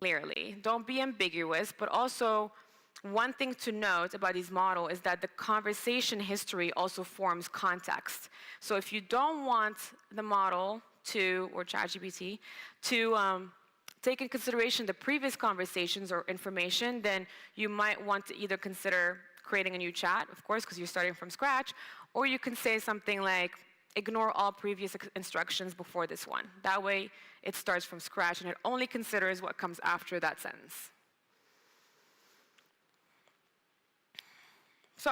clearly. Don't be ambiguous, but also one thing to note about these models is that the conversation history also forms context. So if you don't want the model to, or ChatGPT, to take in consideration the previous conversations or information, then you might want to either consider creating a new chat, of course, because you're starting from scratch, or you can say something like, ignore all previous instructions before this one. That way, it starts from scratch, and it only considers what comes after that sentence. So,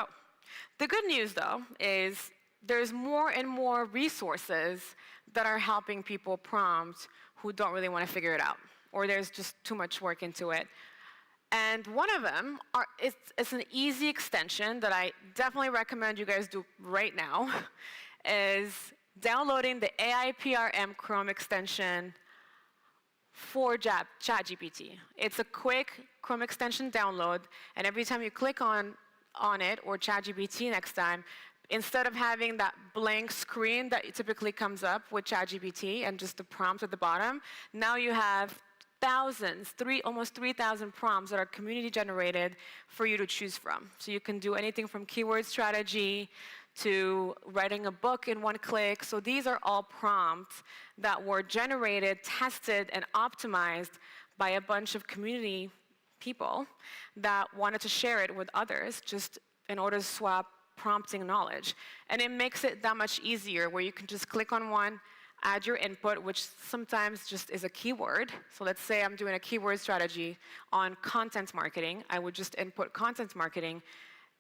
the good news, though, is there's more and more resources that are helping people prompt who don't really want to figure it out, or there's just too much work into it. And one of them, it's an easy extension that I definitely recommend you guys do right now, is downloading the AIPRM Chrome extension for ChatGPT. It's a quick Chrome extension download, and every time you click on it, or ChatGPT next time, instead of having that blank screen that typically comes up with ChatGPT and just the prompt at the bottom, now you have thousands, almost 3,000 prompts that are community generated for you to choose from. So you can do anything from keyword strategy to writing a book in one click. So these are all prompts that were generated, tested, and optimized by a bunch of community people that wanted to share it with others just in order to swap prompting knowledge. And it makes it that much easier where you can just click on one, add your input, which sometimes just is a keyword. So let's say I'm doing a keyword strategy on content marketing. I would just input content marketing,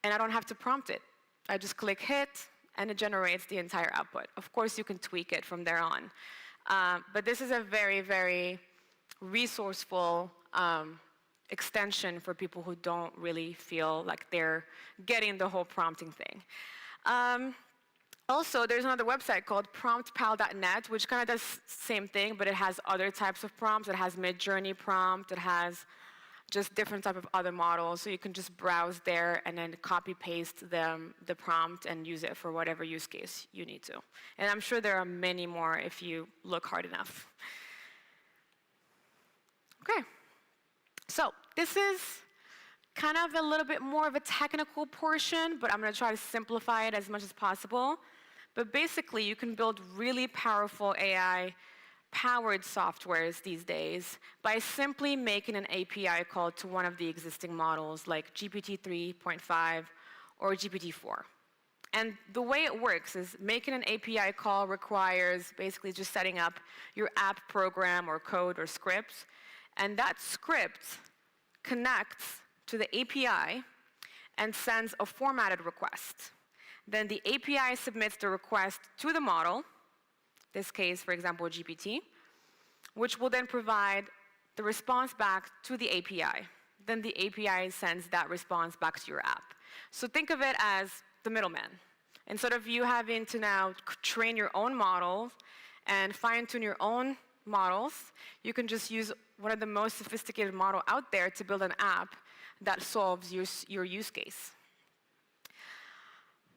and I don't have to prompt it. I just click hit, and it generates the entire output. Of course, you can tweak it from there on. But this is a very, very resourceful extension for people who don't really feel like they're getting the whole prompting thing. Also, there's another website called promptpal.net, which kind of does the same thing, but it has other types of prompts. It has Midjourney prompt. It has just different type of other models. So you can just browse there and then copy-paste the prompt and use it for whatever use case you need to. And I'm sure there are many more if you look hard enough. Okay. So this is kind of a little bit more of a technical portion, but I'm going to try to simplify it as much as possible. But basically, you can build really powerful AI-powered softwares these days by simply making an API call to one of the existing models, like GPT 3.5 or GPT 4. And the way it works is making an API call requires basically just setting up your app program or code or script, and that script connects to the API and sends a formatted request. Then the API submits the request to the model, this case, for example, GPT, which will then provide the response back to the API. Then the API sends that response back to your app. So think of it as the middleman. Instead of you having to now train your own model and fine-tune your own models, you can just use one of the most sophisticated models out there to build an app that solves your use case.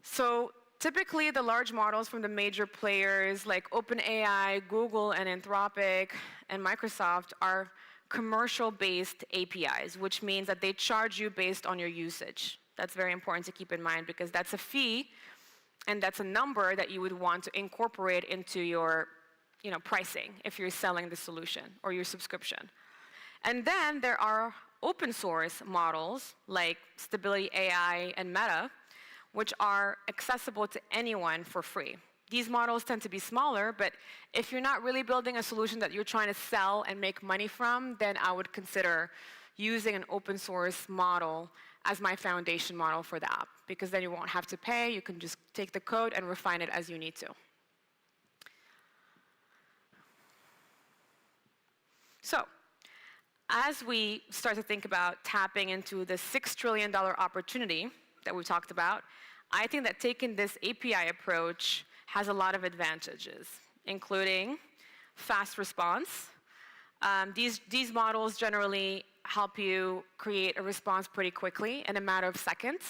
So typically, the large models from the major players like OpenAI, Google, and Anthropic, and Microsoft are commercial-based APIs, which means that they charge you based on your usage. That's very important to keep in mind because that's a fee, and that's a number that you would want to incorporate into your pricing if you're selling the solution or your subscription. And then there are open source models like Stability AI and Meta, which are accessible to anyone for free. These models tend to be smaller, but if you're not really building a solution that you're trying to sell and make money from, then I would consider using an open source model as my foundation model for the app, because then you won't have to pay. You can just take the code and refine it as you need to. So, as we start to think about tapping into the $6 trillion opportunity that we talked about, I think that taking this API approach has a lot of advantages, including fast response. These models generally help you create a response pretty quickly in a matter of seconds.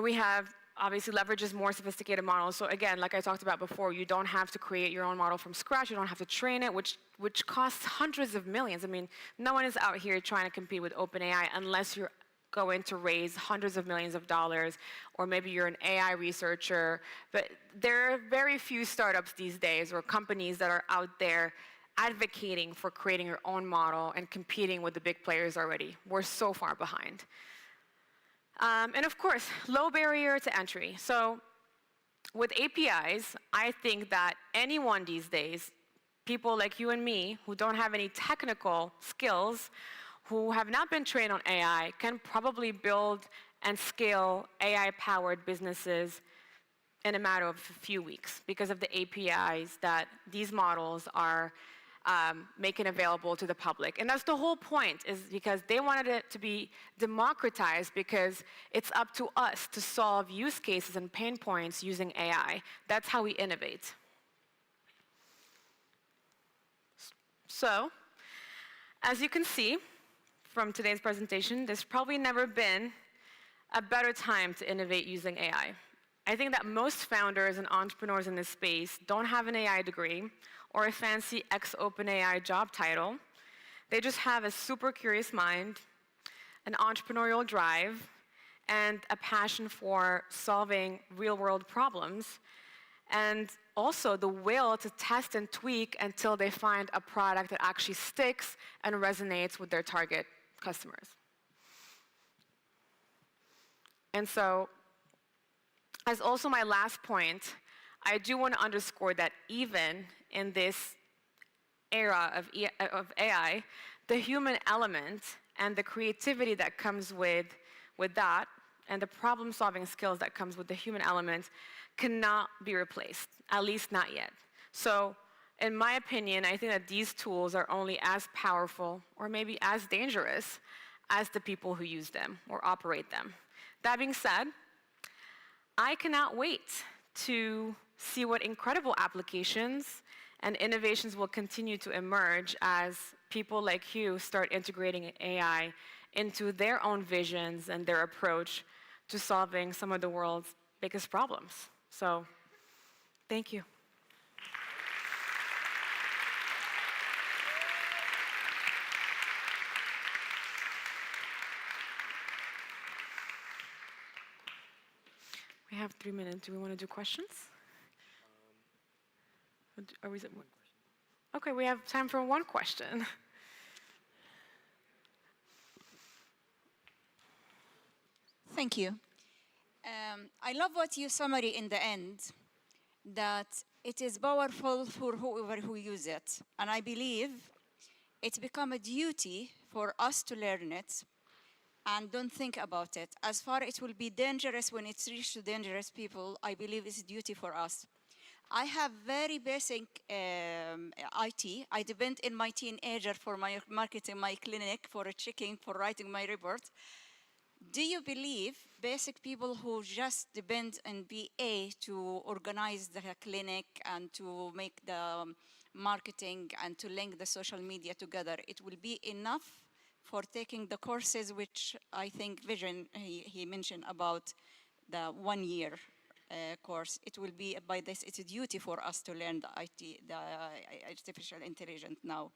We have obviously leverages more sophisticated models. So again, like I talked about before, you don't have to create your own model from scratch. You don't have to train it, which costs hundreds of millions. I mean, no one is out here trying to compete with OpenAI unless you're going to raise hundreds of millions of dollars, or maybe you're an AI researcher. But there are very few startups these days or companies that are out there advocating for creating your own model and competing with the big players already. We're so far behind. And of course, low barrier to entry. So with APIs, I think that anyone these days, people like you and me, who don't have any technical skills, who have not been trained on AI, can probably build and scale AI-powered businesses in a matter of a few weeks because of the APIs that these models are making available to the public. And that's the whole point, is because they wanted it to be democratized, because it's up to us to solve use cases and pain points using AI. That's how we innovate. So, as you can see from today's presentation, there's probably never been a better time to innovate using AI. I think that most founders and entrepreneurs in this space don't have an AI degree or a fancy ex-OpenAI job title. They just have a super curious mind, an entrepreneurial drive, and a passion for solving real-world problems, and also the will to test and tweak until they find a product that actually sticks and resonates with their target customers. And so, as also my last point, I do want to underscore that even in this era of AI, the human element and the creativity that comes with that, and the problem-solving skills that comes with the human element cannot be replaced, at least not yet. So, in my opinion, I think that these tools are only as powerful, or maybe as dangerous, as the people who use them or operate them. That being said, I cannot wait to see what incredible applications and innovations will continue to emerge as people like you start integrating AI into their own visions and their approach to solving some of the world's biggest problems. So, thank you. We have 3 minutes. Do we want to do questions? Are we? Okay, we have time for one question. Thank you. I love what you summary in the end, that it is powerful for whoever who use it. And I believe it's become a duty for us to learn it and don't think about it. As far as it will be dangerous when it's reached to dangerous people, I believe it's a duty for us. I have very basic IT. I depend in my teenager for my marketing, my clinic, for checking, for writing my report. Do you believe basic people who just depend on BA to organize the clinic and to make the marketing and to link the social media together, it will be enough for taking the courses, which I think Vision, he mentioned about the 1 year course? It will be, by this, it's a duty for us to learn the IT, the artificial intelligence now.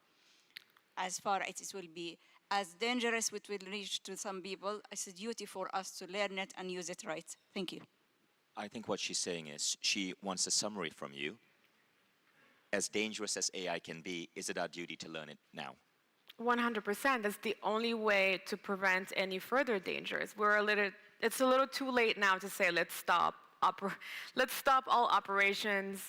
As far as it will be as dangerous, it will reach to some people, it's a duty for us to learn it and use it right. Thank you. I think what she's saying is she wants a summary from you. As dangerous as AI can be, is it our duty to learn it now? 100%. That's the only way to prevent any further dangers. It's a little too late now to say, let's stop all operations.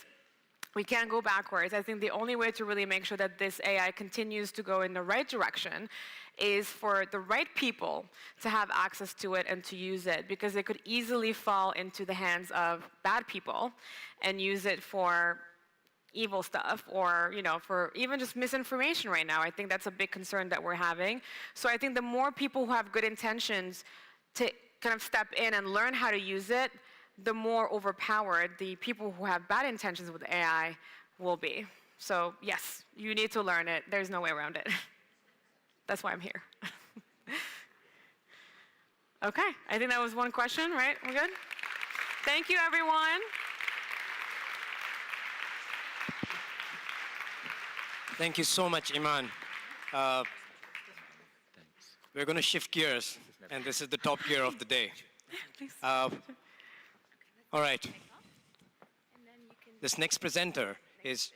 We can't go backwards. I think the only way to really make sure that this AI continues to go in the right direction is for the right people to have access to it and to use it, because it could easily fall into the hands of bad people and use it for evil stuff, or for even just misinformation right now. I think that's a big concern that we're having. So I think the more people who have good intentions to kind of step in and learn how to use it, the more overpowered the people who have bad intentions with AI will be. So yes, you need to learn it. There's no way around it. That's why I'm here. Okay, I think that was one question, right? We're good? Thank you, everyone. Thank you so much, Iman. We're going to shift gears, and this is the top gear of the day. All right. This next presenter is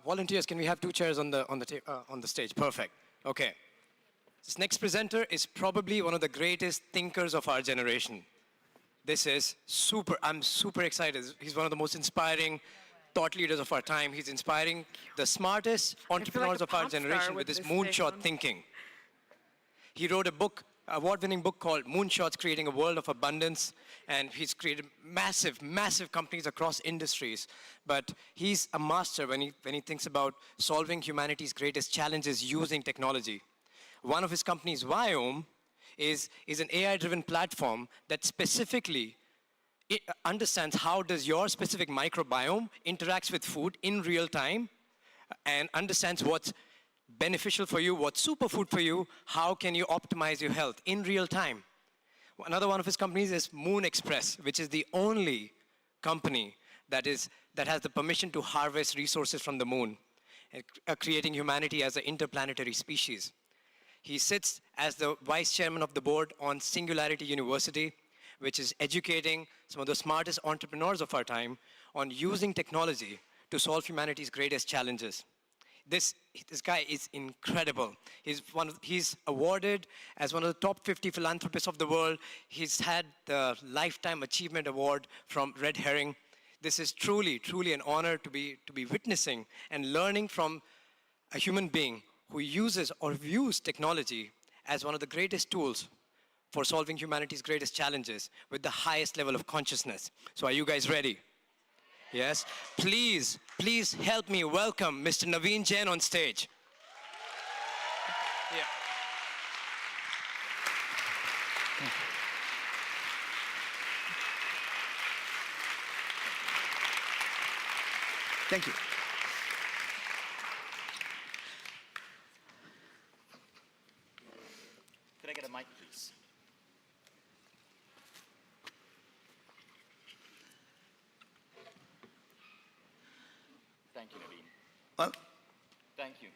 volunteers. Can we have 2 chairs on the stage? Perfect. Okay. This next presenter is probably one of the greatest thinkers of our generation. This is I'm super excited. He's one of the most inspiring thought leaders of our time. He's inspiring the smartest entrepreneurs of our generation with his moonshot thinking. He wrote a book, award-winning book called Moonshots: Creating a World of Abundance, and he's created massive, massive companies across industries. But he's a master when he thinks about solving humanity's greatest challenges using technology. One of his companies, Viome, is an AI-driven platform that specifically understands how does your specific microbiome interacts with food in real time and understands what's beneficial for you, what's superfood for you, how can you optimize your health in real time. Another one of his companies is Moon Express, which is the only company that has the permission to harvest resources from the moon, creating humanity as an interplanetary species. He sits as the vice chairman of the board on Singularity University, which is educating some of the smartest entrepreneurs of our time on using technology to solve humanity's greatest challenges. This guy is incredible. He's awarded as one of the top 50 philanthropists of the world. He's had the Lifetime Achievement Award from Red Herring. This is truly, truly an honor to be witnessing and learning from a human being who uses or views technology as one of the greatest tools for solving humanity's greatest challenges with the highest level of consciousness. So are you guys ready? Yes? Please help me welcome Mr. Naveen Jain on stage. Yeah. Thank you. Could I get a mic, please? Thank you, Naveen. Well, Thank you.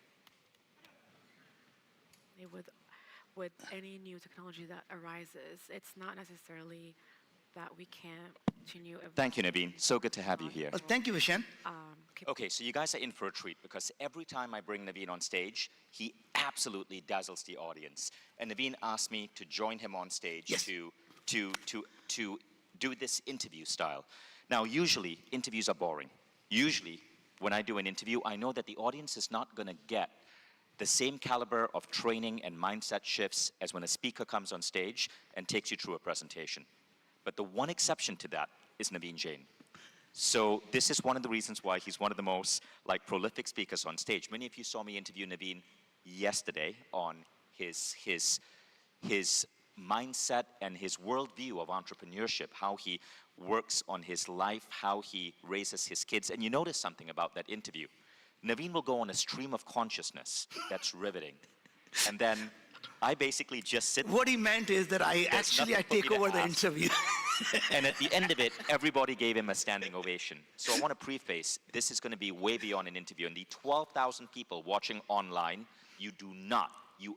With any new technology that arises, it's not necessarily that we can't continue. Thank you, Naveen. So good to have you here. thank you, Vishen. Okay, so you guys are in for a treat because every time I bring Naveen on stage, he absolutely dazzles the audience. And Naveen asked me to join him on stage to do this interview style. Now, usually, interviews are boring. Usually, when I do an interview, I know that the audience is not going to get the same caliber of training and mindset shifts as when a speaker comes on stage and takes you through a presentation. But the one exception to that is Naveen Jain. So this is one of the reasons why he's one of the most prolific speakers on stage. Many of you saw me interview Naveen yesterday on his mindset and his worldview of entrepreneurship, how he works on his life, how he raises his kids. And you notice something about that interview. Naveen will go on a stream of consciousness that's riveting. And then I basically just sit. What he meant is that I take over the interview. And at the end of it, everybody gave him a standing ovation. So I want to preface, this is going to be way beyond an interview. And the 12,000 people watching online, you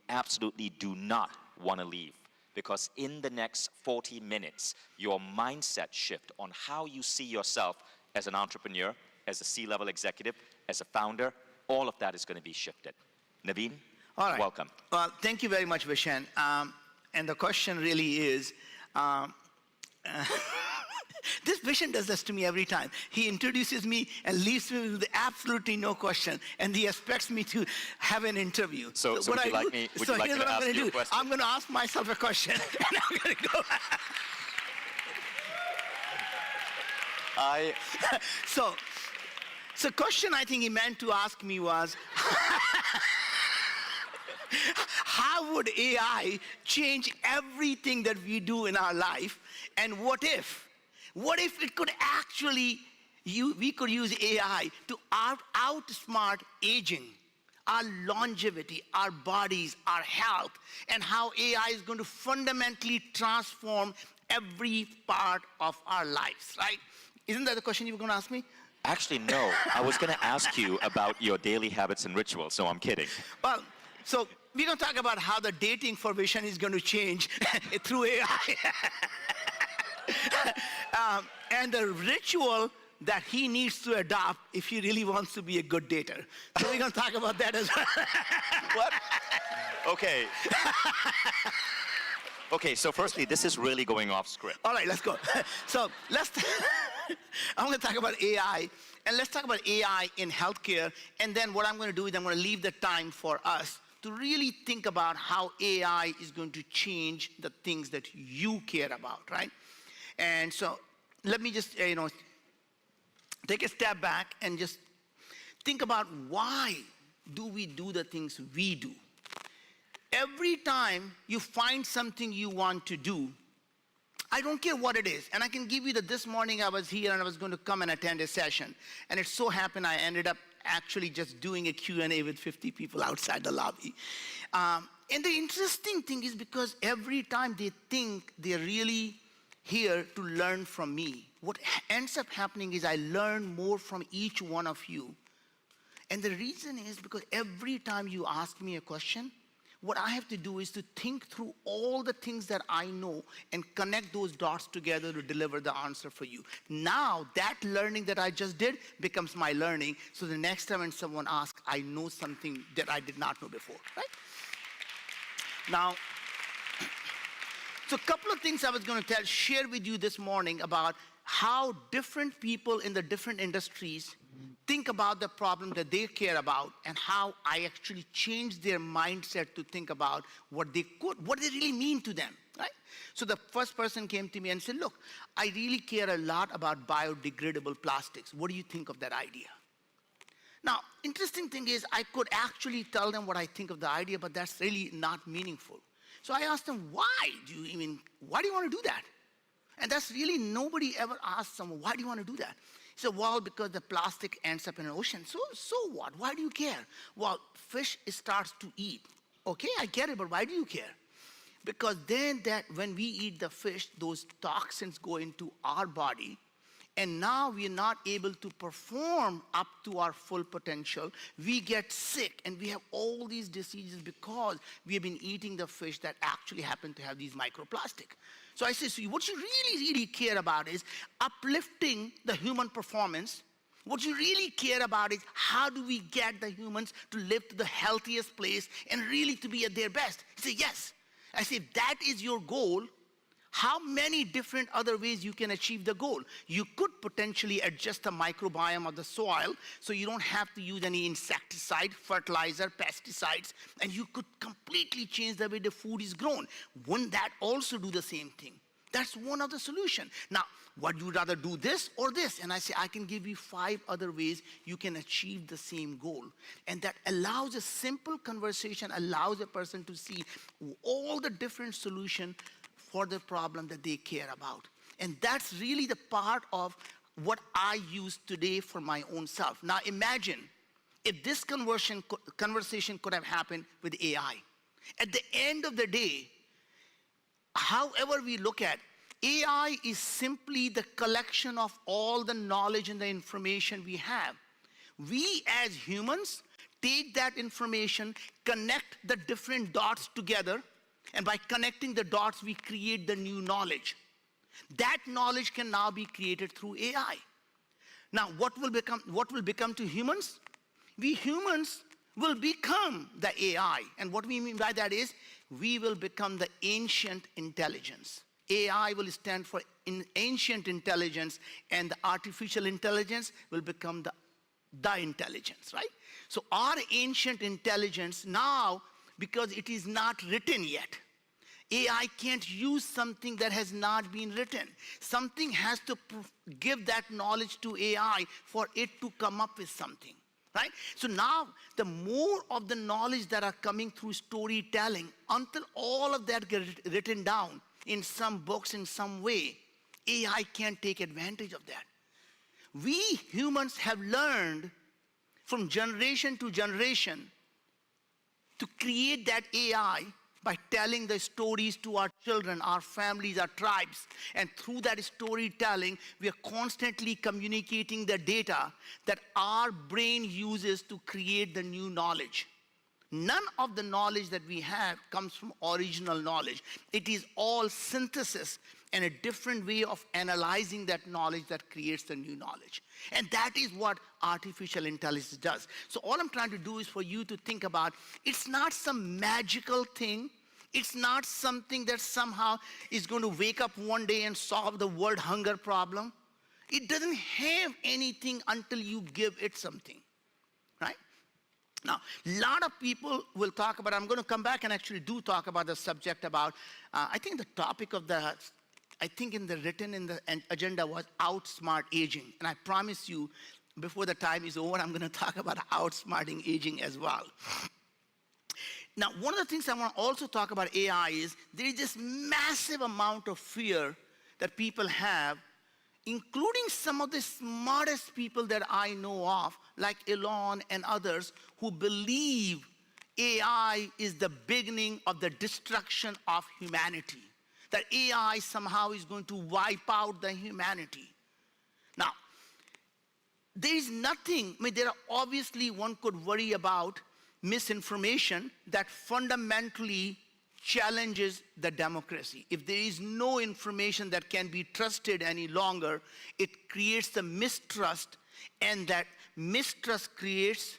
absolutely do not want to leave. Because in the next 40 minutes, your mindset shift on how you see yourself as an entrepreneur, as a C-level executive, as a founder, all of that is going to be shifted. Naveen, All right. welcome. Well, thank you very much, Vishen. And the question really is, this Vishen does this to me every time. He introduces me and leaves me with absolutely no question, and he expects me to have an interview. So would you like me to ask you a question? I'm going to ask myself a question, and I'm going to go. So question I think he meant to ask me was, how would AI change everything that we do in our life? And what if it could actually, we could use AI to outsmart aging, our longevity, our bodies, our health, and how AI is going to fundamentally transform every part of our lives, right? Isn't that the question you were going to ask me? Actually, no. I was going to ask you about your daily habits and rituals, so I'm kidding. Well, so we're going to talk about how the dating for Vishen is going to change through AI. And the ritual that he needs to adopt if he really wants to be a good dater. So we're going to talk about that as well. What? Okay. Okay, so firstly, this is really going off script. All right, let's go. So I'm going to talk about AI, and let's talk about AI in healthcare. And then what I'm going to do is I'm going to leave the time for us to really think about how AI is going to change the things that you care about, right? And so let me just, take a step back and just think about why do we do the things we do? Every time you find something you want to do, I don't care what it is. And I can give you that this morning I was here and I was going to come and attend a session. And it so happened I ended up actually just doing a Q&A with 50 people outside the lobby. And the interesting thing is because every time they think they're really here to learn from me, what ends up happening is I learn more from each one of you. And the reason is because every time you ask me a question, what I have to do is to think through all the things that I know and connect those dots together to deliver the answer for you. Now, that learning that I just did becomes my learning. So the next time when someone asks, I know something that I did not know before, right? Now, so a couple of things I was going to share with you this morning about how different people in the different industries think about the problem that they care about and how I actually changed their mindset to think about what they really mean to them, right? So the first person came to me and said, look, I really care a lot about biodegradable plastics. What do you think of that idea? Now, interesting thing is I could actually tell them what I think of the idea, but that's really not meaningful. So I asked them, why do you want to do that? And that's really, nobody ever asked someone, why do you want to do that? He said, well, because the plastic ends up in an ocean. So what? Why do you care? Well, fish starts to eat. Okay, I get it, but why do you care? Because then when we eat the fish, those toxins go into our body, and now we are not able to perform up to our full potential. We get sick, and we have all these diseases because we have been eating the fish that actually happen to have these microplastic. So I say, so what you really, really care about is uplifting the human performance. What you really care about is how do we get the humans to live to the healthiest place and really to be at their best? He said, yes. I say, if that is your goal, how many different other ways you can achieve the goal? You could potentially adjust the microbiome of the soil so you don't have to use any insecticide, fertilizer, pesticides, and you could completely change the way the food is grown. Wouldn't that also do the same thing? That's one of the solutions. Now, would you rather do this or this? And I say, I can give you 5 other ways you can achieve the same goal. And that allows a simple conversation, allows a person to see all the different solutions for the problem that they care about. And that's really the part of what I use today for my own self. Now imagine if this conversation could have happened with AI. At the end of the day, however we look at, AI is simply the collection of all the knowledge and the information we have. We as humans take that information, connect the different dots together, and by connecting the dots, we create the new knowledge. That knowledge can now be created through AI. Now, what will become to humans? We humans will become the AI. And what we mean by that is, we will become the ancient intelligence. AI will stand for ancient intelligence, and the artificial intelligence will become the intelligence, right? So our ancient intelligence now, because it is not written yet. AI can't use something that has not been written. Something has to give that knowledge to AI for it to come up with something, right? So now, the more of the knowledge that are coming through storytelling, until all of that gets written down in some books in some way, AI can't take advantage of that. We humans have learned from generation to generation to create that AI by telling the stories to our children, our families, our tribes. And through that storytelling, we are constantly communicating the data that our brain uses to create the new knowledge. None of the knowledge that we have comes from original knowledge. It is all synthesis and a different way of analyzing that knowledge that creates the new knowledge. And that is what artificial intelligence does. So all I'm trying to do is for you to think about, it's not some magical thing. It's not something that somehow is going to wake up one day and solve the world hunger problem. It doesn't have anything until you give it something, right? Now, a lot of people will talk about, I'm going to come back and actually do talk about the subject about, I think the topic of the, I think in the written in the agenda was outsmart aging. And I promise you, before the time is over, I'm going to talk about outsmarting aging as well. Now, one of the things I want to also talk about AI is there is this massive amount of fear that people have, including some of the smartest people that I know of, like Elon and others, who believe AI is the beginning of the destruction of humanity, that AI somehow is going to wipe out the humanity. Now, there is nothing, I mean, there are obviously one could worry about misinformation that fundamentally challenges the democracy. If there is no information that can be trusted any longer, it creates the mistrust, and that mistrust creates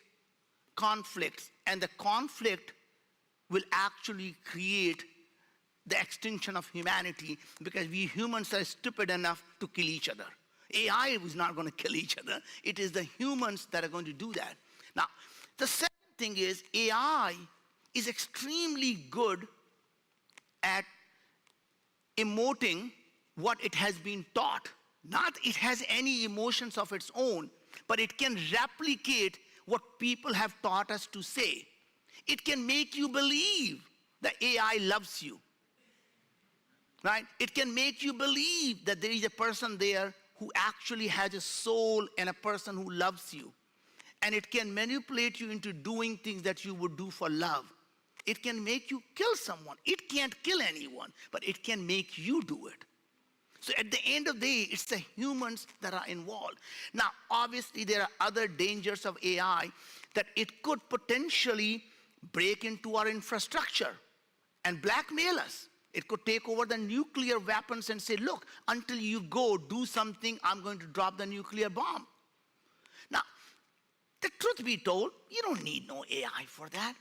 conflicts, and the conflict will actually create the extinction of humanity, because we humans are stupid enough to kill each other. AI is not going to kill each other. It is the humans that are going to do that. Now, the second thing is AI is extremely good at emoting what it has been taught. Not it has any emotions of its own, but it can replicate what people have taught us to say. It can make you believe that AI loves you, right? It can make you believe that there is a person there who actually has a soul and a person who loves you. And it can manipulate you into doing things that you would do for love. It can make you kill someone. It can't kill anyone, but it can make you do it. So at the end of the day, it's the humans that are involved. Now, obviously, there are other dangers of AI, that it could potentially break into our infrastructure and blackmail us. It could take over the nuclear weapons and say, look, until you go do something, I'm going to drop the nuclear bomb. Now, the truth be told, you don't need no AI for that.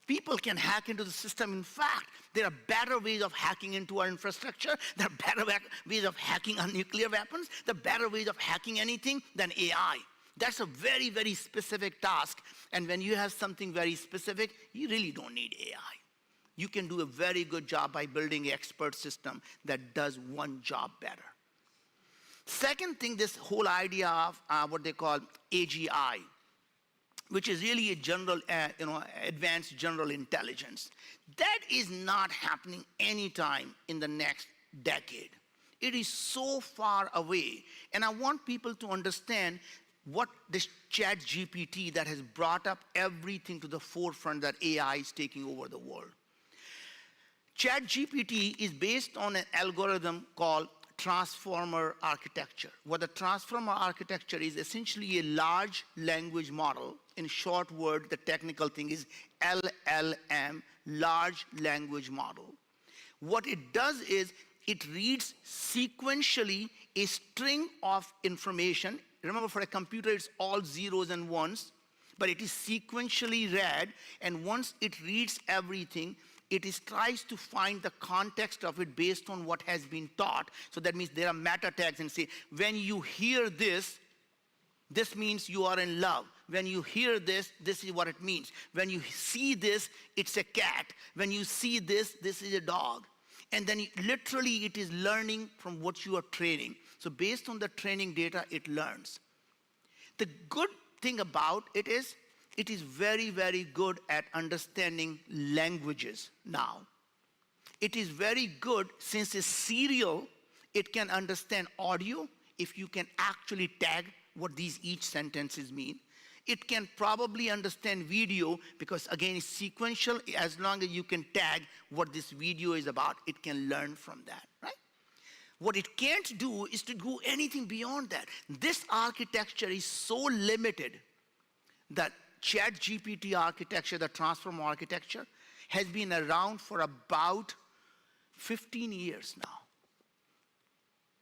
People can hack into the system. In fact, there are better ways of hacking into our infrastructure. There are better ways of hacking our nuclear weapons. There are better ways of hacking anything than AI. That's a very, very specific task. And when you have something very specific, you really don't need AI. You can do a very good job by building an expert system that does one job better. Second thing, this whole idea of what they call AGI, which is really a general, advanced general intelligence. That is not happening anytime in the next decade. It is so far away. And I want people to understand what this ChatGPT that has brought up everything to the forefront, that AI is taking over the world. ChatGPT is based on an algorithm called transformer architecture. What the transformer architecture is essentially a large language model. In short word, the technical thing is LLM, large language model. What it does is it reads sequentially a string of information. Remember, for a computer, it's all zeros and ones, but it is sequentially read, and once it reads everything, it tries to find the context of it based on what has been taught. So that means there are meta tags and say, when you hear this, this means you are in love. When you hear this, this is what it means. When you see this, it's a cat. When you see this, this is a dog. And then literally it is learning from what you are training. So based on the training data, it learns. The good thing about it is very, very good at understanding languages now. It is very good, since it's serial, it can understand audio if you can actually tag what these each sentences mean. It can probably understand video because, again, it's sequential. As long as you can tag what this video is about, it can learn from that, right? What it can't do is to do anything beyond that. This architecture is so limited that ChatGPT architecture, the transformer architecture, has been around for about 15 years now.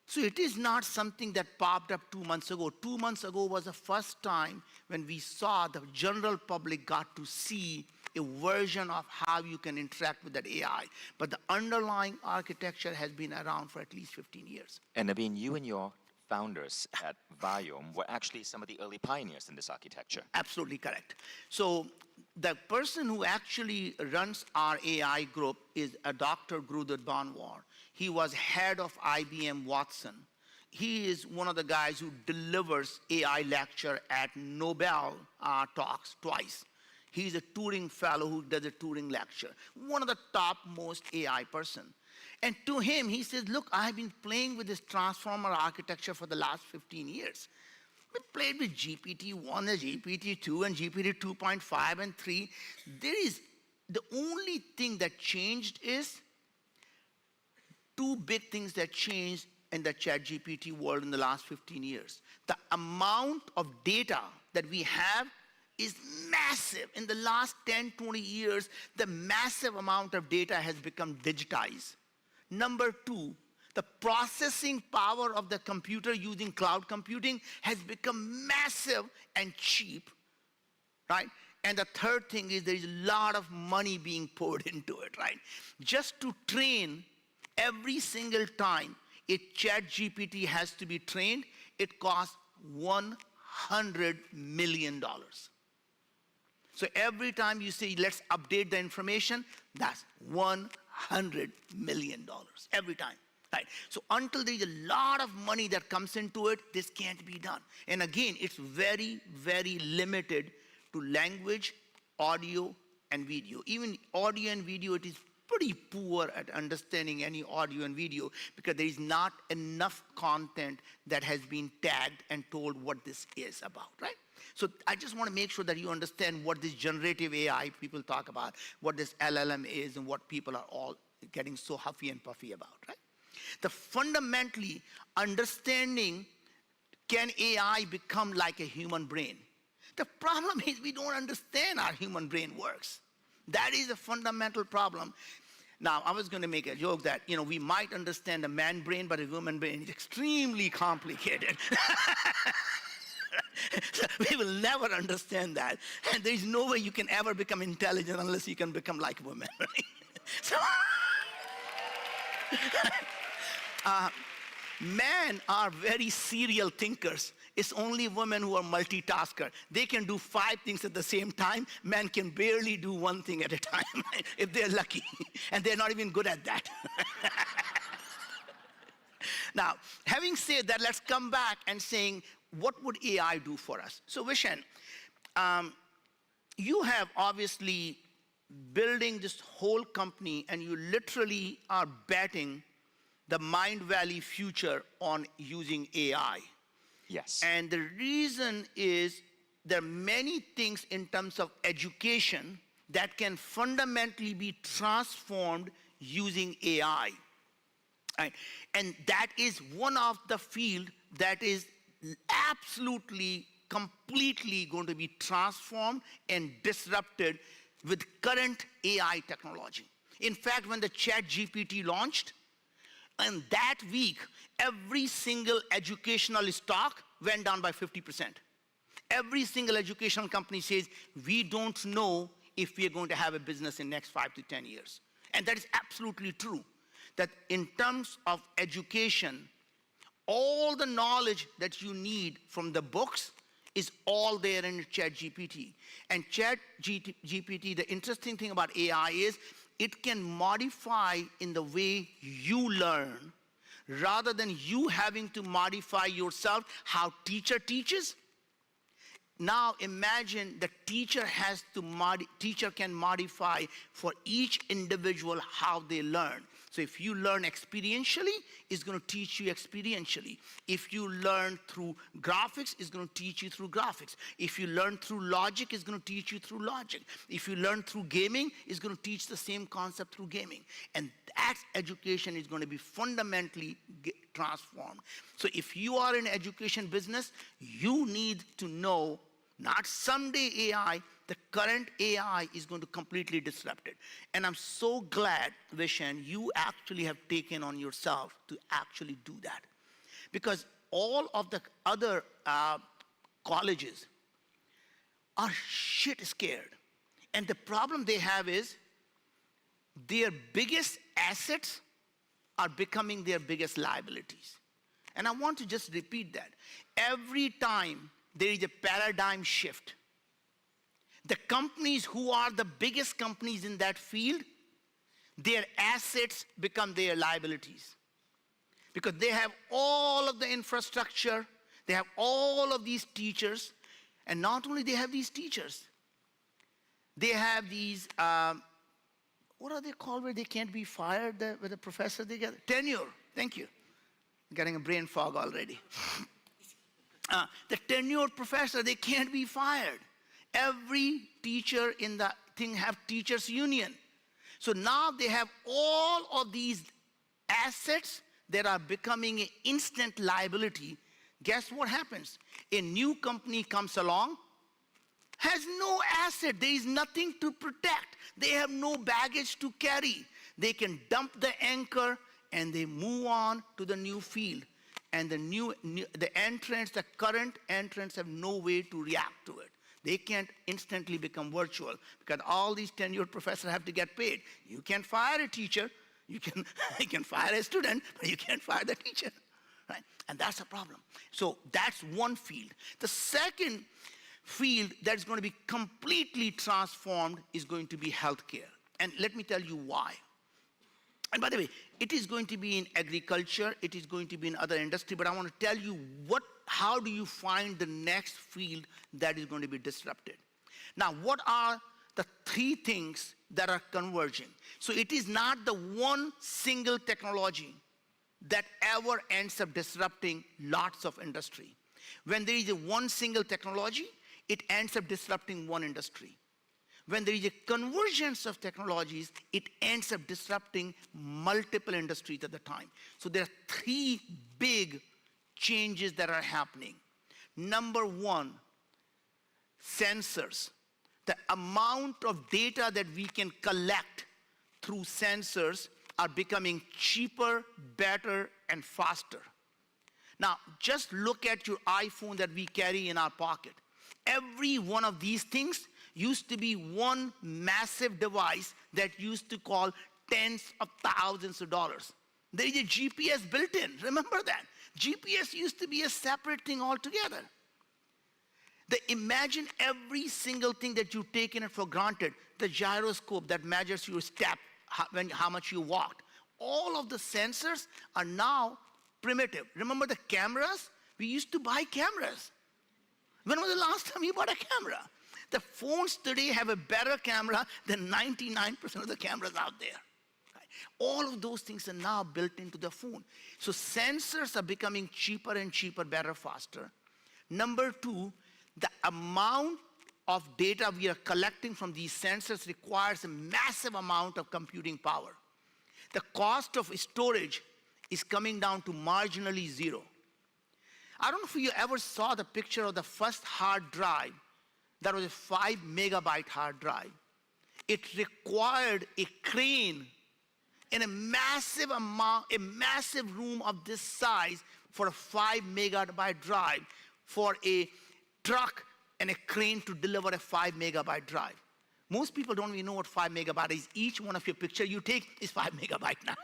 So it is not something that popped up 2 months ago. 2 months ago was the first time when we saw the general public got to see a version of how you can interact with that AI. But the underlying architecture has been around for at least 15 years. And Naveen, you and your founders at Viome were actually some of the early pioneers in this architecture. Absolutely correct. So the person who actually runs our AI group is a Dr. Gurudhat Banwar. He was head of IBM Watson. He is one of the guys who delivers AI lecture at Nobel talks twice. He's a Turing fellow who does a Turing lecture, one of the topmost AI person. And to him, he says, look, I've been playing with this transformer architecture for the last 15 years. We played with GPT-1 and GPT-2 and GPT 2.5 and 3. The only thing that changed is two big things that changed in the ChatGPT world in the last 15 years. The amount of data that we have is massive. In the last 10, 20 years, the massive amount of data has become digitized. Number two, the processing power of the computer using cloud computing has become massive and cheap, right? And the third thing is there is a lot of money being poured into it, right? Just to train every single time a ChatGPT has to be trained, it costs $100 million. So every time you say, let's update the information, that's $100 million, every time, right? So until there's a lot of money that comes into it, this can't be done. And again, it's very, very limited to language, audio, and video. Even audio and video, it is pretty poor at understanding any audio and video because there is not enough content that has been tagged and told what this is about, right? So I just want to make sure that you understand what this generative AI people talk about, what this LLM is, and what people are all getting so huffy and puffy about, right? The fundamentally understanding, can AI become like a human brain? The problem is we don't understand how human brain works. That is a fundamental problem. Now, I was going to make a joke that, we might understand a man brain, but a woman brain is extremely complicated. So we will never understand that. And there is no way you can ever become intelligent unless you can become like women, right? So, men are very serial thinkers. It's only women who are multitasker. They can do 5 things at the same time. Men can barely do 1 thing at a time, if they're lucky. And they're not even good at that. Now, having said that, let's come back and saying, what would AI do for us? So Vishen, you have obviously building this whole company, and you literally are betting the Mindvalley future on using AI. Yes. And the reason is there are many things in terms of education that can fundamentally be transformed using AI. Right? And that is one of the field that is absolutely, completely going to be transformed and disrupted with current AI technology. In fact, when the ChatGPT launched, and that week, every single educational stock went down by 50%. Every single educational company says, we don't know if we are going to have a business in the next 5 to 10 years. And that is absolutely true. That in terms of education, all the knowledge that you need from the books is all there in ChatGPT. And ChatGPT, the interesting thing about AI is, it can modify in the way you learn, rather than you having to modify yourself how teacher teaches. now imagine the teacher teacher can modify for each individual how they learn. So if you learn experientially, it's going to teach you experientially. If you learn through graphics, it's going to teach you through graphics. If you learn through logic, it's going to teach you through logic. If you learn through gaming, it's going to teach the same concept through gaming. And that education is going to be fundamentally transformed. So if you are in education business, you need to know not someday AI, the current AI is going to completely disrupt it. And I'm so glad, Vishen, you actually have taken on yourself to actually do that. Because all of the other colleges are shit scared. And the problem they have is their biggest assets are becoming their biggest liabilities. And I want to just repeat that. Every time there is a paradigm shift, the companies who are the biggest companies in that field, their assets become their liabilities. Because they have all of the infrastructure, they have all of these teachers, and not only they have these teachers, they have these, what are they called where they can't be fired with a professor they get? Tenure, thank you. I'm getting a brain fog already. The tenured professor, they can't be fired. Every teacher in the thing have teachers union. So now they have all of these assets that are becoming an instant liability. Guess what happens? A new company comes along, has no asset. There is nothing to protect. They have no baggage to carry. They can dump the anchor and they move on to the new field. And the current entrants have no way to react to it. They can't instantly become virtual because all these tenured professors have to get paid. You can't fire a teacher. You can fire a student, but you can't fire the teacher, right? And that's a problem. So that's one field. The second field that's going to be completely transformed is going to be healthcare. And let me tell you why. And by the way, it is going to be in agriculture, it is going to be in other industry, but I want to tell you how do you find the next field that is going to be disrupted? Now, what are the three things that are converging? So it is not the one single technology that ever ends up disrupting lots of industry. When there is a one single technology, it ends up disrupting one industry. When there is a convergence of technologies, it ends up disrupting multiple industries at the time. So there are three big changes that are happening. Number one, sensors. The amount of data that we can collect through sensors are becoming cheaper, better, and faster. Now, just look at your iPhone that we carry in our pocket. Every one of these things used to be one massive device that used to cost tens of thousands of dollars. There is a GPS built in, remember that? GPS used to be a separate thing altogether. Imagine every single thing that you've taken it for granted, the gyroscope that measures your step, how much you walked. All of the sensors are now primitive. Remember the cameras? We used to buy cameras. When was the last time you bought a camera? The phones today have a better camera than 99% of the cameras out there. Right? All of those things are now built into the phone. So sensors are becoming cheaper and cheaper, better, faster. Number two, the amount of data we are collecting from these sensors requires a massive amount of computing power. The cost of storage is coming down to marginally zero. I don't know if you ever saw the picture of the first hard drive. That was a 5 megabyte hard drive. It required a crane in a massive room of this size for a 5 megabyte drive, for a truck and a crane to deliver a 5 megabyte drive. Most people don't even know what 5 megabyte is. Each one of your picture you take is 5 megabyte now,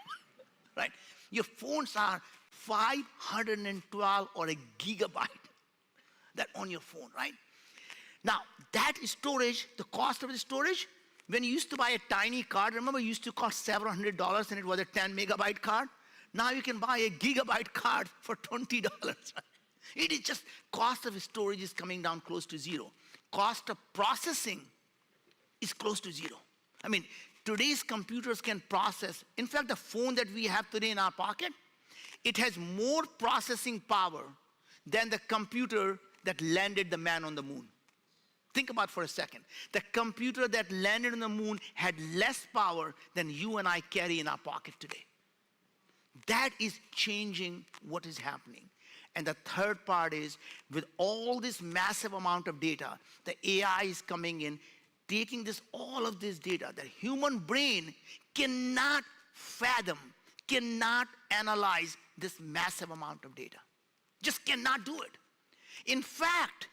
right? Your phones are 512 or a gigabyte that on your phone, right? Now, that storage, the cost of the storage, when you used to buy a tiny card, remember it used to cost several $100 and it was a 10 megabyte card? Now you can buy a gigabyte card for $20. Right? It is just cost of storage is coming down close to zero. Cost of processing is close to zero. I mean, today's computers can process. In fact, the phone that we have today in our pocket, it has more processing power than the computer that landed the man on the moon. Think about it for a second. The computer that landed on the moon had less power than you and I carry in our pocket today. That is changing what is happening. And the third part is, with all this massive amount of data, the AI is coming in, taking all of this data. The human brain cannot fathom, cannot analyze this massive amount of data. Just cannot do it. In fact,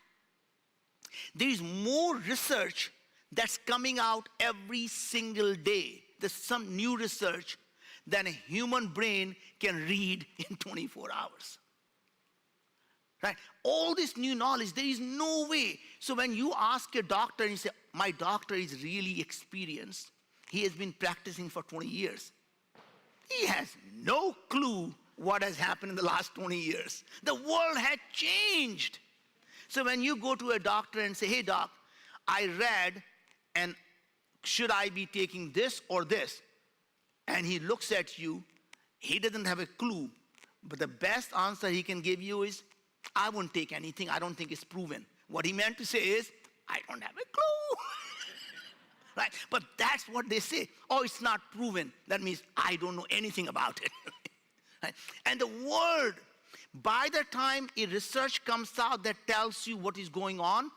there is more research that's coming out every single day. There's some new research than a human brain can read in 24 hours. Right? All this new knowledge, there is no way. So when you ask a doctor and you say, my doctor is really experienced, he has been practicing for 20 years. He has no clue what has happened in the last 20 years. The world had changed. So when you go to a doctor and say, hey doc, I read, and should I be taking this or this? And he looks at you, he doesn't have a clue. But the best answer he can give you is, I won't take anything, I don't think it's proven. What he meant to say is, I don't have a clue. Right? But that's what they say. Oh, it's not proven. That means I don't know anything about it. Right? And the world, by the time a research comes out that tells you what is going on,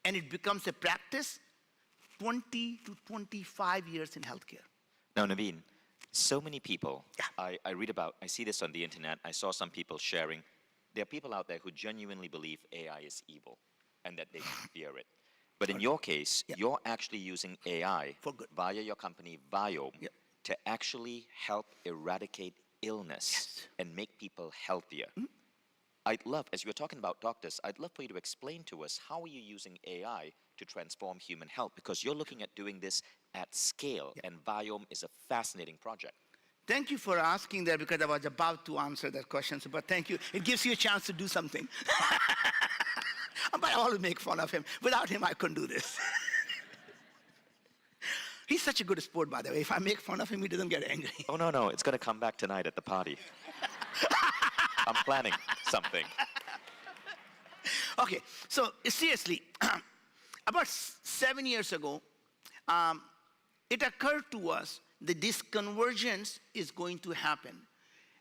and it becomes a practice, 20 to 25 years in healthcare. Now, Naveen, so many people, I see this on the internet, I saw some people sharing. There are people out there who genuinely believe AI is evil and that they fear it. But in your case, you're actually using AI For good. via your company, Viome, to actually help eradicate illness and make people healthier. I'd love, as you were talking about doctors, I'd love for you to explain to us, how are you using AI to transform human health? Because you're looking at doing this at scale, and Viome is a fascinating project. Thank you for asking that, because I was about to answer that question, but thank you. It gives you a chance to do something. But I always make fun of him. Without him, I couldn't do this. He's such a good sport, by the way. If I make fun of him, he doesn't get angry. Oh, no, it's going to come back tonight at the party. I'm planning something. Okay, so seriously, about 7 years ago, it occurred to us that this convergence is going to happen.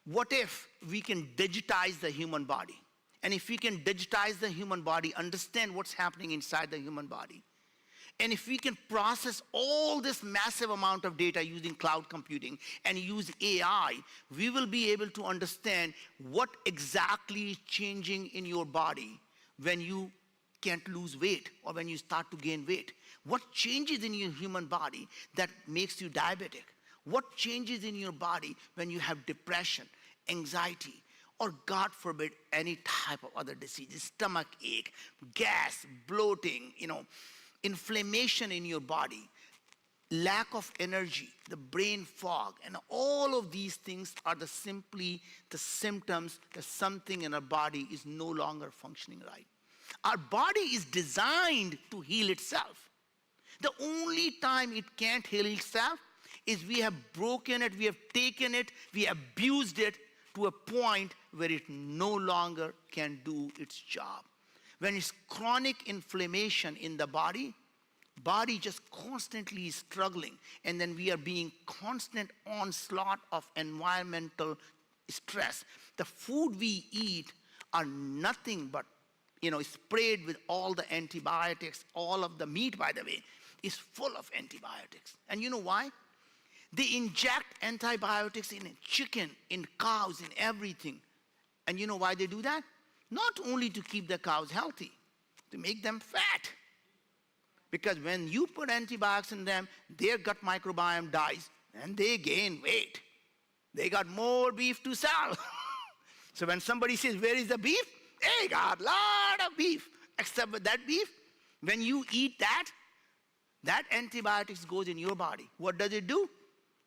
What if we can digitize the human body? And if we can digitize the human body, understand what's happening inside the human body, and if we can process all this massive amount of data using cloud computing and use AI, we will be able to understand what exactly is changing in your body when you can't lose weight or when you start to gain weight. What changes in your human body that makes you diabetic? What changes in your body when you have depression, anxiety, or God forbid, any type of other diseases, stomach ache, gas, bloating, inflammation in your body, lack of energy, the brain fog, and all of these things are simply the symptoms that something in our body is no longer functioning right. Our body is designed to heal itself. The only time it can't heal itself is we have broken it, we have taken it, we abused it to a point where it no longer can do its job. When it's chronic inflammation in the body just constantly is struggling, and then we are being constant onslaught of environmental stress. The food we eat are nothing but, sprayed with all the antibiotics. All of the meat, by the way, is full of antibiotics. And you know why? They inject antibiotics in chicken, in cows, in everything. And you know why they do that? Not only to keep the cows healthy, to make them fat. Because when you put antibiotics in them, their gut microbiome dies and they gain weight. They got more beef to sell. So when somebody says, where is the beef? They got a lot of beef. Except with that beef, when you eat that antibiotics goes in your body. What does it do?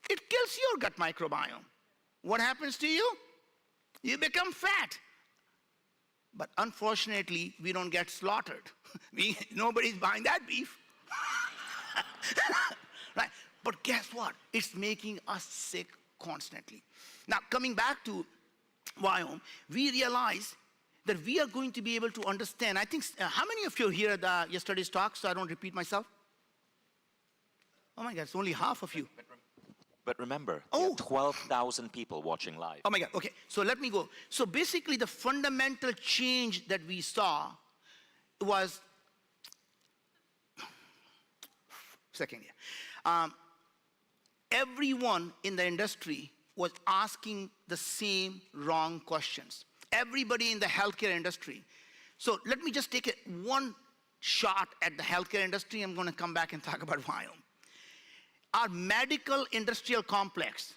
It kills your gut microbiome. What happens to you? You become fat. But unfortunately, we don't get slaughtered. Nobody's buying that beef. Right? But guess what? It's making us sick constantly. Now, coming back to Viome, we realize that we are going to be able to understand. I think, how many of you here at yesterday's talk, so I don't repeat myself? Oh my God, it's only half of you. But remember, Oh. there are 12,000 people watching live. Oh my God, okay, so let me go. So basically the fundamental change that we saw was, second here. Everyone in the industry was asking the same wrong questions. Everybody in the healthcare industry. So let me just take one shot at the healthcare industry. I'm going to come back and talk about Viome. Our medical industrial complex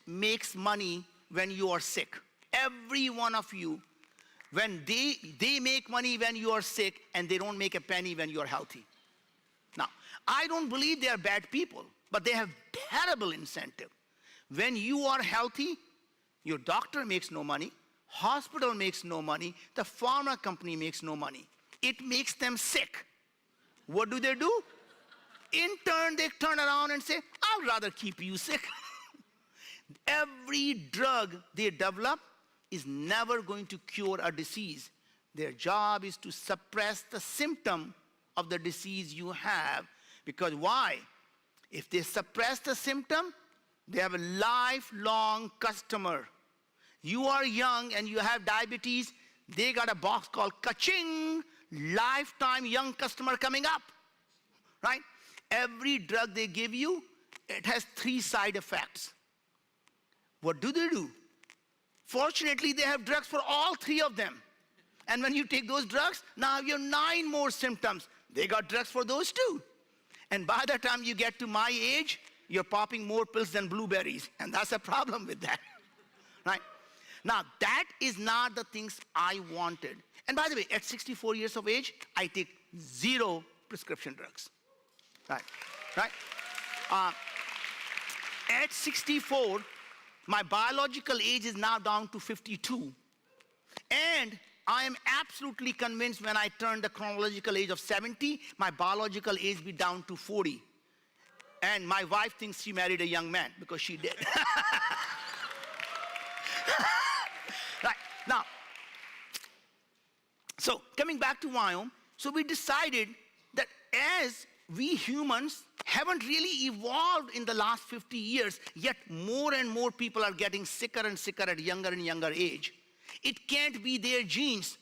makes money when you are sick. Every one of you, when they make money when you are sick, and they don't make a penny when you are healthy. Now, I don't believe they are bad people, but they have terrible incentive. When you are healthy, your doctor makes no money, hospital makes no money, the pharma company makes no money. It makes them sick. What do? In turn, they turn around and say, I'd rather keep you sick. Every drug they develop is never going to cure a disease. Their job is to suppress the symptom of the disease you have. Because why? If they suppress the symptom, they have a lifelong customer. You are young and you have diabetes, they got a box called ka-ching, lifetime young customer coming up, right? Every drug they give you, it has 3 side effects. What do? Fortunately, they have drugs for all 3 of them. And when you take those drugs, now you have 9 more symptoms. They got drugs for those too. And by the time you get to my age, you're popping more pills than blueberries. And that's a problem with that, right? Now, that is not the things I wanted. And by the way, at 64 years of age, I take 0 prescription drugs. Right? At 64, my biological age is now down to 52. And I am absolutely convinced when I turn the chronological age of 70, my biological age be down to 40. And my wife thinks she married a young man because she did. Right, now, so coming back to Viome, so we decided that as we humans haven't really evolved in the last 50 years, yet more and more people are getting sicker and sicker at younger and younger age. It can't be their genes.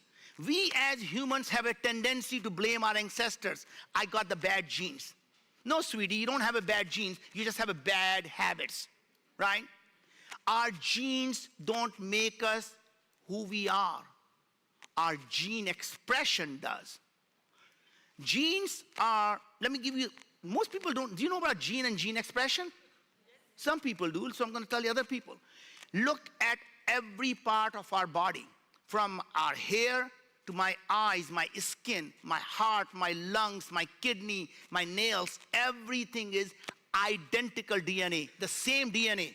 We as humans have a tendency to blame our ancestors. I got the bad genes. No, sweetie, you don't have a bad genes, you just have a bad habits, right? Our genes don't make us who we are. Our gene expression does. Genes are, let me give you, most people don't, do you know about gene and gene expression? Some people do, so I'm going to tell you other people. Look at every part of our body, from our hair to my eyes, my skin, my heart, my lungs, my kidney, my nails, everything is identical DNA, the same DNA.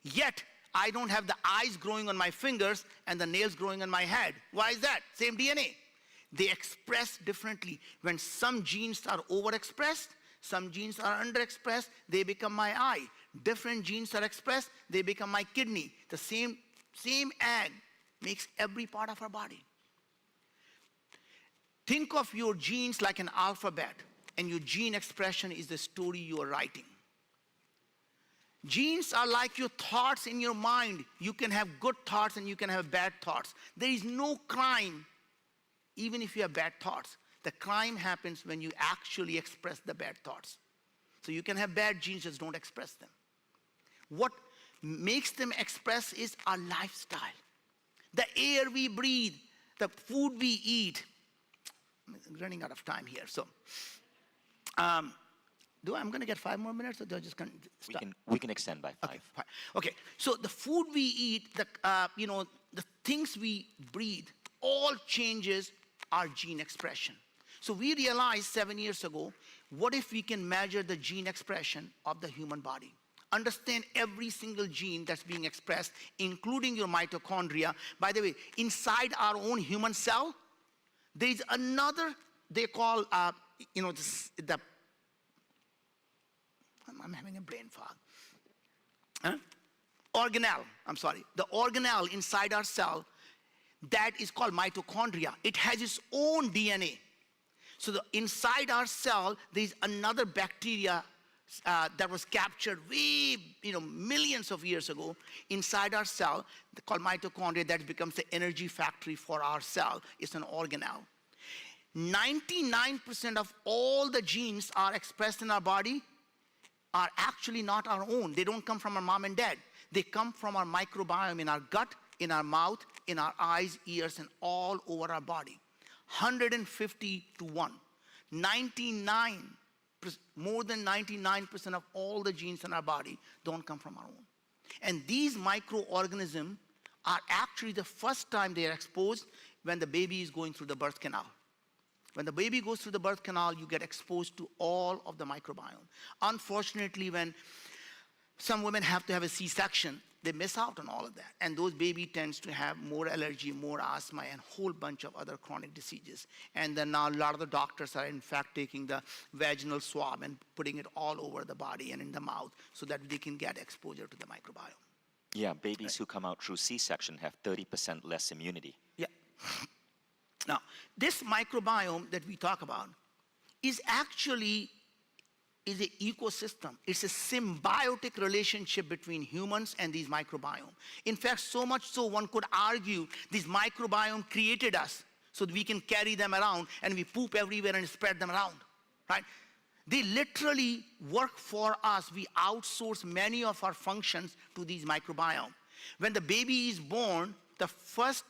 Yet, I don't have the eyes growing on my fingers and the nails growing on my head. Why is that? Same DNA. They express differently. When some genes are overexpressed, some genes are underexpressed, they become my eye. Different genes are expressed, they become my kidney. The same egg makes every part of our body. Think of your genes like an alphabet, and your gene expression is the story you are writing. Genes are like your thoughts in your mind. You can have good thoughts and you can have bad thoughts. There is no crime even if you have bad thoughts. The crime happens when you actually express the bad thoughts. So you can have bad genes, just don't express them. What makes them express is our lifestyle. The air we breathe, the food we eat. I'm running out of time here, so. I'm going to get 5 more minutes, or do I just stop? We can extend by 5. Okay, fine. Okay, so the food we eat, the things we breathe, all changes our gene expression. So we realized 7 years ago, what if we can measure the gene expression of the human body? understand every single gene that's being expressed, including your mitochondria. By the way, inside our own human cell, there is another, they call, I'm having a brain fog. Huh? Organelle, I'm sorry. The organelle inside our cell, that is called mitochondria. It has its own DNA. So inside our cell, there's another bacteria that was captured way, millions of years ago inside our cell called mitochondria that becomes the energy factory for our cell. It's an organelle. 99% of all the genes are expressed in our body are actually not our own. They don't come from our mom and dad. They come from our microbiome in our gut, in our mouth, in our eyes, ears, and all over our body. 150 to 1. More than 99% of all the genes in our body don't come from our own. And these microorganisms are actually the first time they are exposed when the baby is going through the birth canal. When the baby goes through the birth canal, you get exposed to all of the microbiome. Unfortunately, when some women have to have a C-section, they miss out on all of that. And those baby tends to have more allergy, more asthma, and a whole bunch of other chronic diseases. And then now a lot of the doctors are in fact taking the vaginal swab and putting it all over the body and in the mouth so that they can get exposure to the microbiome. Yeah, babies who come out through C-section have 30% less immunity. Yeah. Now, this microbiome that we talk about is actually an ecosystem. It's a symbiotic relationship between humans and these microbiome. In fact, so much so one could argue this microbiome created us so that we can carry them around and we poop everywhere and spread them around, right? They literally work for us. We outsource many of our functions to these microbiome. When the baby is born, the first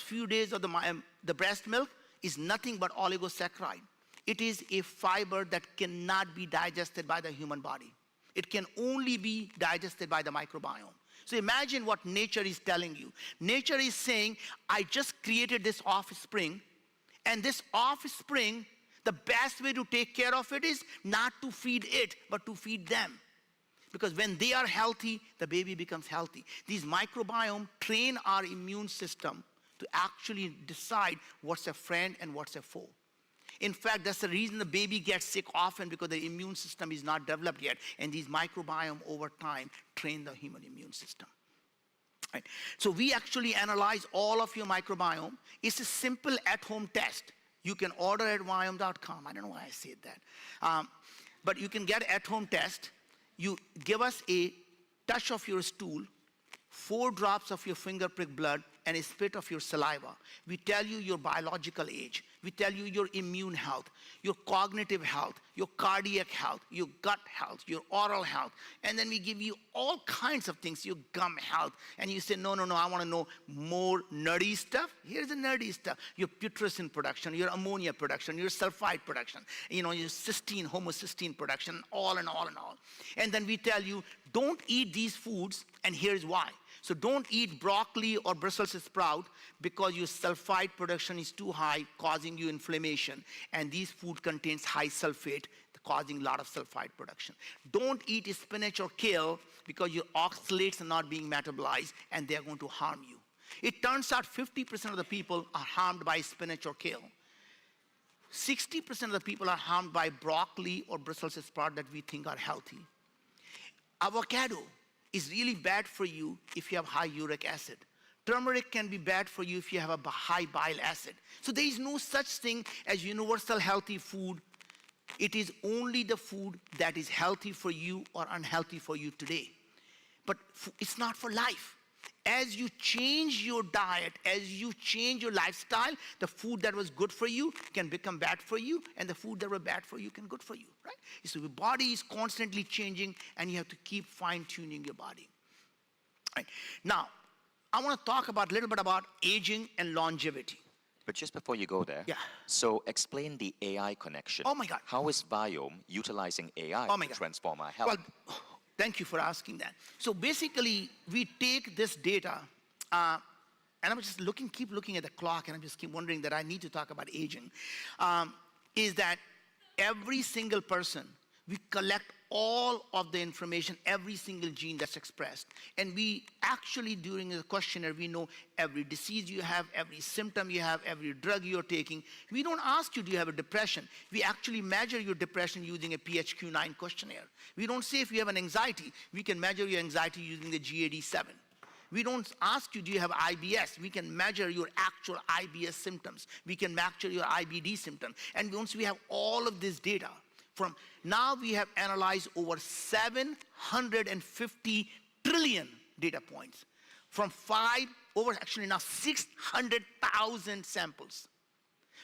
few days of the breast milk is nothing but oligosaccharide. It is a fiber that cannot be digested by the human body. It can only be digested by the microbiome. So imagine what nature is telling you. Nature is saying, I just created this offspring, and this offspring, the best way to take care of it is not to feed it, but to feed them. Because when they are healthy, the baby becomes healthy. These microbiome train our immune system to actually decide what's a friend and what's a foe. In fact, that's the reason the baby gets sick often, because the immune system is not developed yet. And these microbiome over time train the human immune system. Right? So we actually analyze all of your microbiome. It's a simple at-home test. You can order at Viome.com. I don't know why I said that. But you can get at-home test. You give us a touch of your stool, 4 drops of your finger prick blood, and a spit of your saliva. We tell you your biological age. We tell you your immune health, your cognitive health, your cardiac health, your gut health, your oral health. And then we give you all kinds of things, your gum health. And you say, no, I want to know more nerdy stuff. Here's the nerdy stuff. Your putrescine production, your ammonia production, your sulfide production, your cysteine, homocysteine production, all and all and all. And then we tell you, don't eat these foods, and here's why. So don't eat broccoli or Brussels sprout because your sulfide production is too high, causing you inflammation. And these food contains high sulfate, causing a lot of sulfide production. Don't eat spinach or kale because your oxalates are not being metabolized and they're going to harm you. It turns out 50% of the people are harmed by spinach or kale. 60% of the people are harmed by broccoli or Brussels sprout that we think are healthy. Avocado is really bad for you if you have high uric acid. Turmeric can be bad for you if you have a high bile acid. So there is no such thing as universal healthy food. It is only the food that is healthy for you or unhealthy for you today. But it's not for life. As you change your diet, as you change your lifestyle, the food that was good for you can become bad for you, and the food that was bad for you can be good for you, right? So your body is constantly changing, and you have to keep fine-tuning your body. Right. Now, I want to talk a little bit about aging and longevity. But just before you go there, Yeah. So explain the AI connection. Oh my God. How is Viome utilizing AI Oh my to God. transform our health? Well, thank you for asking that. So basically, we take this data, and I'm just keep looking at the clock, and I'm just keep wondering that I need to talk about aging. Is that every single person, we collect all of the information, every single gene that's expressed. And we actually, during the questionnaire, we know every disease you have, every symptom you have, every drug you're taking. We don't ask you, do you have a depression? We actually measure your depression using a PHQ-9 questionnaire. We don't say if you have an anxiety. We can measure your anxiety using the GAD-7. We don't ask you, do you have IBS? We can measure your actual IBS symptoms. We can measure your IBD symptom. And once we have all of this data, from now we have analyzed over 750 trillion data points from now 600,000 samples.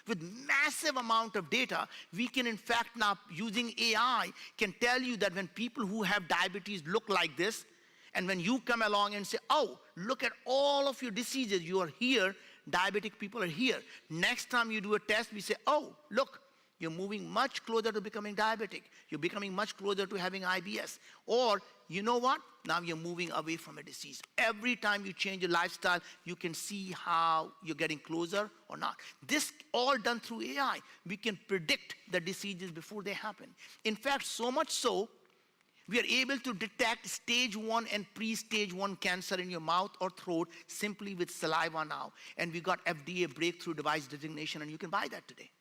With massive amount of data, we can in fact now, using AI, can tell you that when people who have diabetes look like this, and when you come along and say, oh, look at all of your diseases, you are here, diabetic people are here. Next time you do a test, we say, oh, look, you're moving much closer to becoming diabetic. You're becoming much closer to having IBS. Or, you know what? Now you're moving away from a disease. Every time you change your lifestyle, you can see how you're getting closer or not. This all done through AI. We can predict the diseases before they happen. In fact, so much so, we are able to detect stage 1 and pre-stage 1 cancer in your mouth or throat simply with saliva now. And we got FDA breakthrough device designation, and you can buy that today.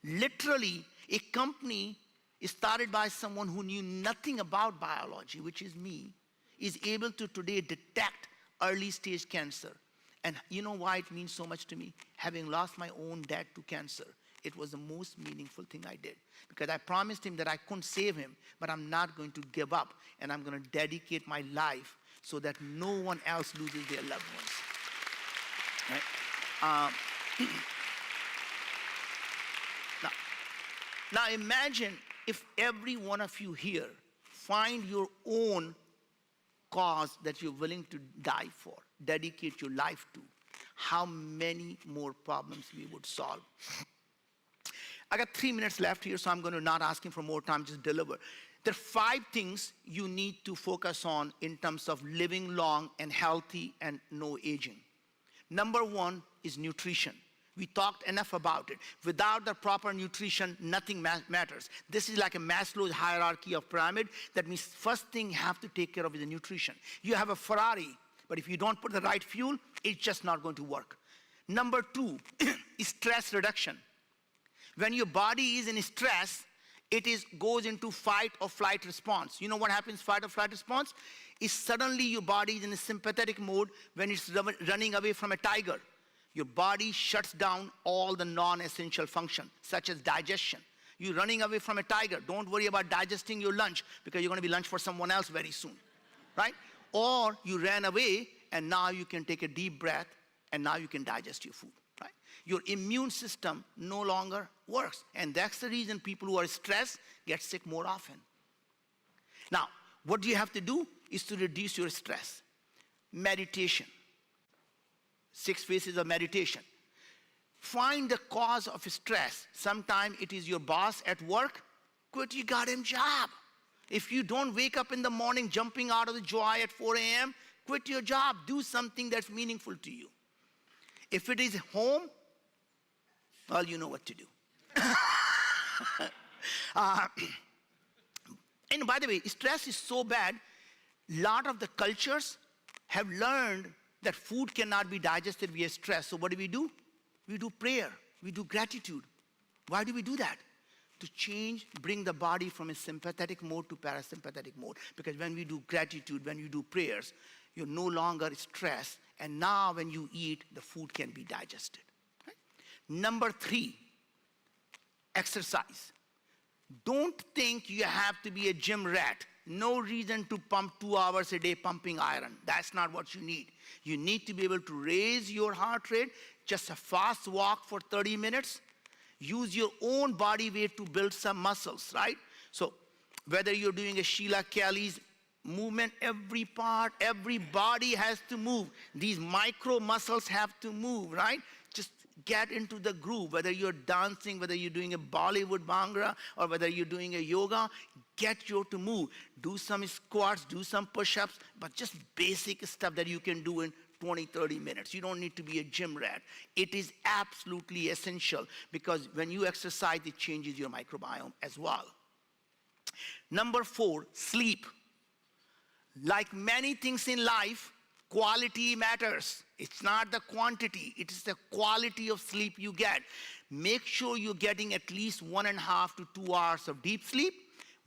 Literally, a company started by someone who knew nothing about biology, which is me, is able to today detect early stage cancer. And you know why it means so much to me? Having lost my own dad to cancer, it was the most meaningful thing I did. Because I promised him that I couldn't save him, but I'm not going to give up. And I'm going to dedicate my life so that no one else loses their loved ones. Right? Now imagine if every one of you here find your own cause that you're willing to die for, dedicate your life to, how many more problems we would solve. I got 3 minutes left here, so I'm going to not asking for more time, just deliver. There are 5 things you need to focus on in terms of living long and healthy and no aging. Number 1 is nutrition. We talked enough about it. Without the proper nutrition, nothing matters. This is like a Maslow's hierarchy of pyramid. That means first thing you have to take care of is the nutrition. You have a Ferrari, but if you don't put the right fuel, it's just not going to work. Number 2 is stress reduction. When your body is in stress, it goes into fight or flight response. You know what happens, fight or flight response? Is suddenly your body is in a sympathetic mode when it's running away from a tiger. Your body shuts down all the non-essential function, such as digestion. You're running away from a tiger. Don't worry about digesting your lunch because you're going to be lunch for someone else very soon, right? Or you ran away and now you can take a deep breath and now you can digest your food, right? Your immune system no longer works. And that's the reason people who are stressed get sick more often. Now, what you have to do is to reduce your stress. Meditation. 6 phases of meditation. Find the cause of stress. Sometimes it is your boss at work. Quit your goddamn job. If you don't wake up in the morning jumping out of the joy at 4 a.m., quit your job. Do something that's meaningful to you. If it is home, well, you know what to do. And by the way, stress is so bad, a lot of the cultures have learned that food cannot be digested via stress. So what do? We do prayer. We do gratitude. Why do we do that? To bring the body from a sympathetic mode to parasympathetic mode. Because when we do gratitude, when you do prayers, you're no longer stressed. And now when you eat, the food can be digested. Right? Number 3, exercise. Don't think you have to be a gym rat. No reason to pump 2 hours a day pumping iron. That's not what you need. You need to be able to raise your heart rate, just a fast walk for 30 minutes. Use your own body weight to build some muscles, right? So whether you're doing a Sheila Kelly's movement, every part, every body has to move. These micro muscles have to move, right? Just get into the groove. Whether you're dancing, whether you're doing a Bollywood Bhangra, or whether you're doing a yoga, get you to move. Do some squats, do some push-ups, but just basic stuff that you can do in 20, 30 minutes. You don't need to be a gym rat. It is absolutely essential because when you exercise, it changes your microbiome as well. Number 4, sleep. Like many things in life, quality matters. It's not the quantity, it is the quality of sleep you get. Make sure you're getting at least 1.5 to 2 hours of deep sleep,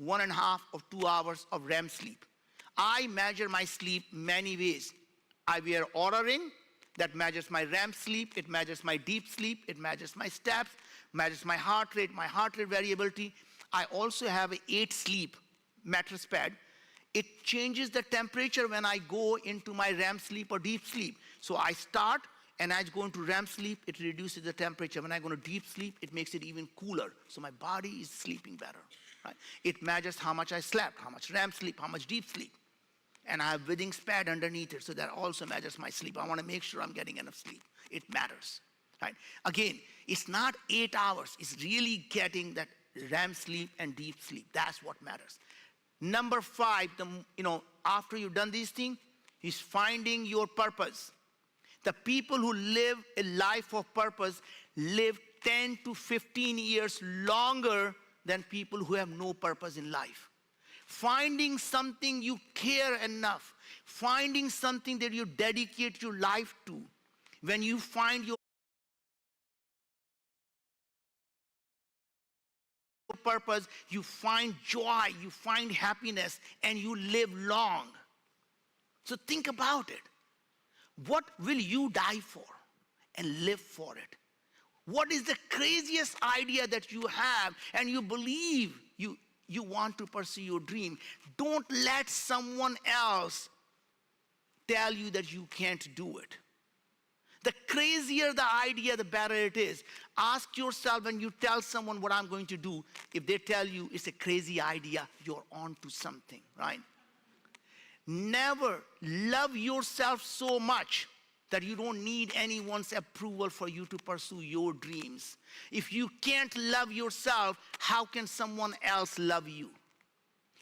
1.5 or 2 hours of REM sleep. I measure my sleep many ways. I wear Oura Ring that measures my REM sleep, it measures my deep sleep, it measures my steps, measures my heart rate variability. I also have an 8 sleep mattress pad. It changes the temperature when I go into my REM sleep or deep sleep. So I start, and as I go into REM sleep, it reduces the temperature. When I go to deep sleep, it makes it even cooler. So my body is sleeping better. Right? It measures how much I slept, how much REM sleep, how much deep sleep. And I have Withings pad underneath it, so that also measures my sleep. I want to make sure I'm getting enough sleep. It matters. Right? Again, it's not 8 hours. It's really getting that REM sleep and deep sleep. That's what matters. Number 5, after you've done these things, is finding your purpose. The people who live a life of purpose live 10 to 15 years longer than people who have no purpose in life. Finding something you care enough, finding something that you dedicate your life to. When you find your purpose, you find joy, you find happiness, and you live long. So think about it. What will you die for and live for it? What is the craziest idea that you have and you believe you want to pursue your dream? Don't let someone else tell you that you can't do it. The crazier the idea, the better it is. Ask yourself when you tell someone what I'm going to do, if they tell you it's a crazy idea, you're on to something, right? Never love yourself so much that you don't need anyone's approval for you to pursue your dreams. If you can't love yourself, how can someone else love you?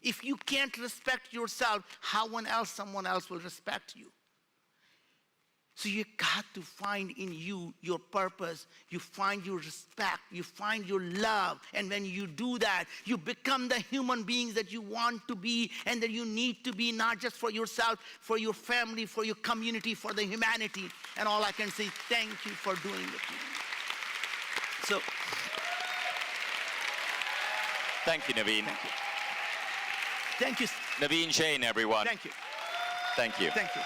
If you can't respect yourself, someone else will respect you? So you got to find in you your purpose, you find your respect, you find your love. And when you do that, you become the human beings that you want to be and that you need to be, not just for yourself, for your family, for your community, for the humanity. And all I can say, thank you for doing it. So, Thank you, Naveen. thank you. Naveen Jain, everyone. Thank you. Thank you. Thank you.